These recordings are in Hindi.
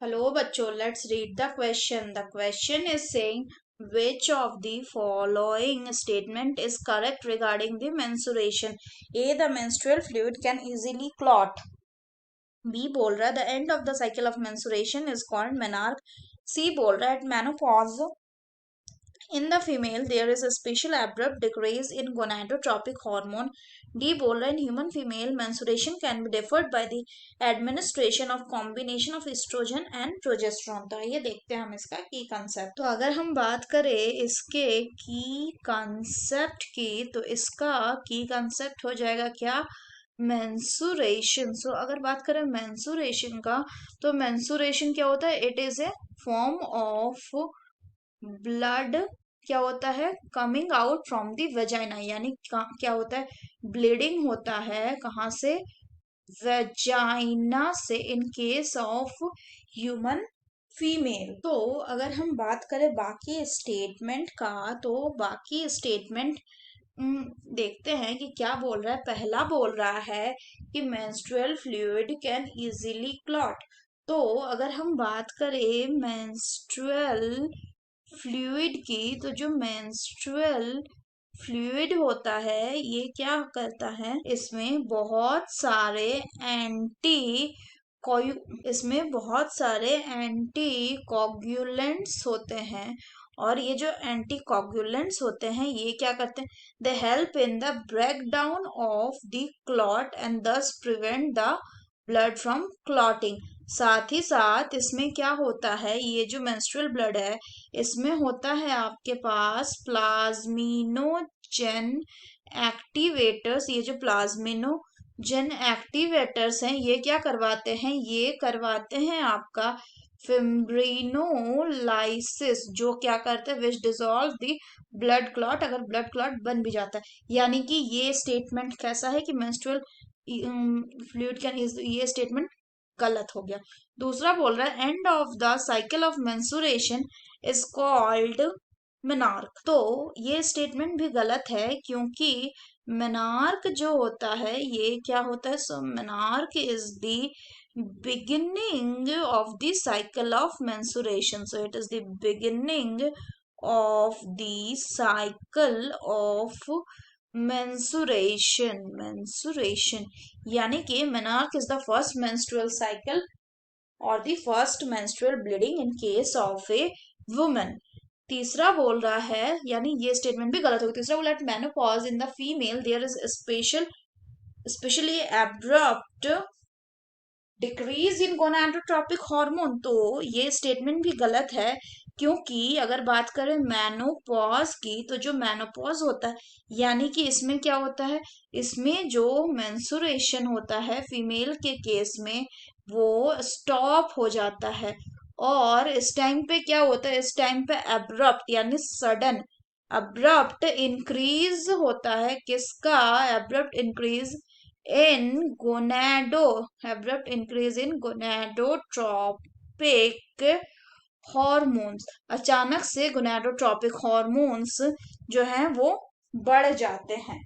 Hello, bachcho. Let's read the question. The question is saying which of the following statement is correct regarding the menstruation? A. The menstrual fluid can easily clot. B. बोल रहा है the end of the cycle of menstruation is called menarche. C. बोल रहा है at menopause in the female there is a special abrupt decrease in gonadotropic hormone. D बोल रहा है in human female menstruation can be deferred by the administration of combination of estrogen and progesterone. तो आइए देखते हैं हम इसका की कंसेप्ट। तो अगर हम बात करें इसके की कंसेप्ट की तो इसका की कंसेप्ट हो जाएगा क्या, मेंसुरेशन। सो अगर बात करें मेंसुरेशन का तो मेंसुरेशन क्या होता है, it is a form of blood, क्या होता है, coming out from the vagina, यानी क्या होता है, ब्लीडिंग होता है कहाँ से, वेजाइना से, in case of human female. तो अगर हम बात करें बाकी स्टेटमेंट का तो बाकी स्टेटमेंट देखते हैं कि क्या बोल रहा है। पहला बोल रहा है कि menstrual fluid can easily clot. तो अगर हम बात करें मेंस्ट्रुअल फ्लूइड की तो जो मेंस्ट्रुअल फ्लूइड होता है ये क्या करता है, इसमें बहुत सारे एंटी इसमें बहुत सारे एंटी कोगुलेंट्स होते हैं। और ये जो एंटी कोगुलेंट्स होते हैं ये क्या करते हैं, they help in the break down of the clot and thus prevent the blood from clotting. साथ ही साथ इसमें क्या होता है, ये जो मेंस्ट्रुअल ब्लड है इसमें होता है आपके पास प्लाज्मिनोजेन एक्टिवेटर्स। ये जो प्लाज्मिनोजेन एक्टिवेटर्स हैं ये क्या करवाते हैं, ये करवाते हैं आपका फिब्रिनोलाइसिस, जो क्या करते हैं, विच डिसॉल्व द ब्लड क्लॉट, अगर ब्लड क्लॉट बन भी जाता है। यानी कि ये स्टेटमेंट कैसा है कि मेंस्ट्रुअल फ्लूइड कैन, ये स्टेटमेंट गलत हो गया। दूसरा बोल रहा है end of the cycle of mensuration is called menarche. तो ये स्टेटमेंट भी गलत है क्योंकि मेनार्क जो होता है ये क्या होता है, so menarche is the beginning of the cycle of menstruation. So it is the beginning of the cycle of menstruation यानी कि menarche is the first menstrual cycle or the first menstrual bleeding in case of a woman. तीसरा बोल रहा है, यानी ये स्टेटमेंट भी गलत होगी। तीसरा बोला menopause in the female there is especially abrupt decrease in gonadotropic hormone. तो ये स्टेटमेंट भी गलत है क्योंकि अगर बात करें मेनोपॉज की तो जो मेनोपॉज होता है यानी कि इसमें क्या होता है, इसमें जो मेंसुरेशन होता है फीमेल के केस में वो स्टॉप हो जाता है। और इस टाइम पे क्या होता है, इस टाइम पे अब्रप्ट यानी सडन अब्रप्ट इंक्रीज होता है, किसका, abrupt increase in gonado abrupt increase in gonadotropic hormones, अचानक से गोनाडोट्रोपिक हॉर्मोन्स जो हैं वो बढ़ जाते हैं।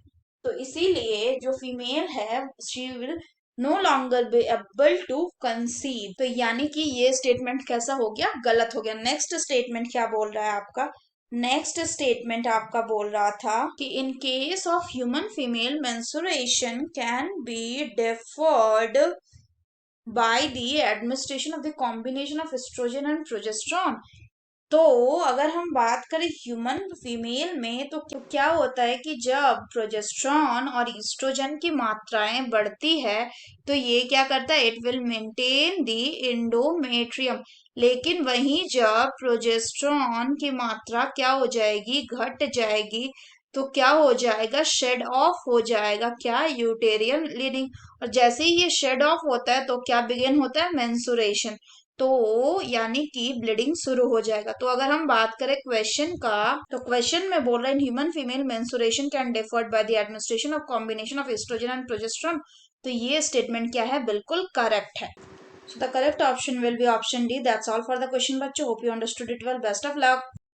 तो इसीलिए जो फीमेल है she will no longer be able to conceive. तो यानी कि ये स्टेटमेंट कैसा हो गया, गलत हो गया। नेक्स्ट स्टेटमेंट क्या बोल रहा है आपका, नेक्स्ट स्टेटमेंट आपका बोल रहा था कि in case of human female mensuration can be deferred by the administration of the combination of oestrogen and progesterone. तो अगर हम बात करें ह्यूमन फीमेल में तो क्या होता है कि जब प्रोजेस्टेरॉन और ईस्ट्रोजन की मात्राएं बढ़ती है तो ये क्या करता है, it will maintain the endometrium. लेकिन वहीं जब प्रोजेस्टेरॉन की मात्रा क्या हो जाएगी, घट जाएगी, तो क्या हो जाएगा, शेड ऑफ हो जाएगा, क्या, यूटेरियल लीडिंग। और जैसे ही ये शेड ऑफ होता है तो क्या बिगिन होता है, मेंसुरेशन। तो यानी कि ब्लीडिंग शुरू हो जाएगा। तो अगर हम बात करें क्वेश्चन का तो क्वेश्चन में बोल रहे हैं human female mensuration can deferred by the administration of combination of oestrogen and progesterone. तो ये स्टेटमेंट क्या है, बिल्कुल करेक्ट है। So the correct option will be option D. That's all for the question, बच्चों. Hope you understood it well. Best of luck.